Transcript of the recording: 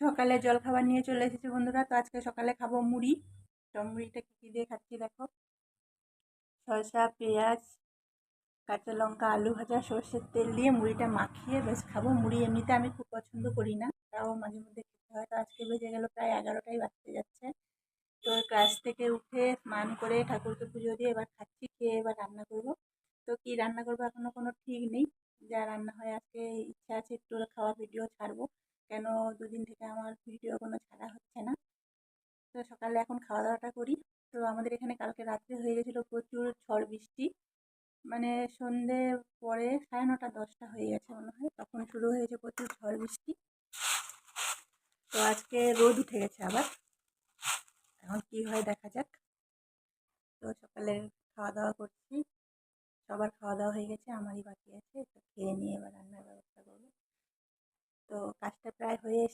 সকালে জলখাবার নিয়ে চলে এসেছি বন্ধুরা। তো আজকে সকালে খাবো মুড়ি। তো মুড়িটা কী দিয়ে খাচ্ছি দেখো। শসা, পেঁয়াজ, কাঁচা লঙ্কা, আলু ভাজা, সর্ষের তেল দিয়ে মুড়িটা মাখিয়ে বেশ খাবো। মুড়ি এমনিতে আমি খুব পছন্দ করি না, তাও মাঝে মধ্যে খেতে হয়। তো আজকে বেজে গেল প্রায় 11টাই বাজতে যাচ্ছে। তো ক্লাস থেকে উঠে স্নান করে ঠাকুরকে পুজো দিয়ে এবার খাচ্ছি। খেয়ে এবার রান্না করব। তো কি রান্না করবো এখনো কোনো ঠিক নেই। যা রান্না হয় আজকে ইচ্ছা আছে একটু খাওয়া ভিডিও ছাড়বো, কেন দুদিন থেকে আমার ভিডিও কোনো ছাড়া হচ্ছে না। তো সকালে এখন খাওয়া দাওয়াটা করি। তো আমাদের এখানে কালকে রাত্রে হয়ে গেছিলো প্রচুর ঝড় বৃষ্টি, মানে সন্ধে পরে 9:30 10টা হয়ে গেছে মনে হয়, তখন শুরু হয়েছে প্রচুর ঝড় বৃষ্টি। তো আজকে রোদ উঠে গেছে আবার, এখন কি হয় দেখা যাক। তো সকালে খাওয়া দাওয়া করছি, সবার খাওয়া দাওয়া হয়ে গেছে, আমারই বাকি আছে। তো খেয়ে নিয়ে এবার রান্নার ব্যবস্থা করবো। তো কাজটা প্রায় হয়ে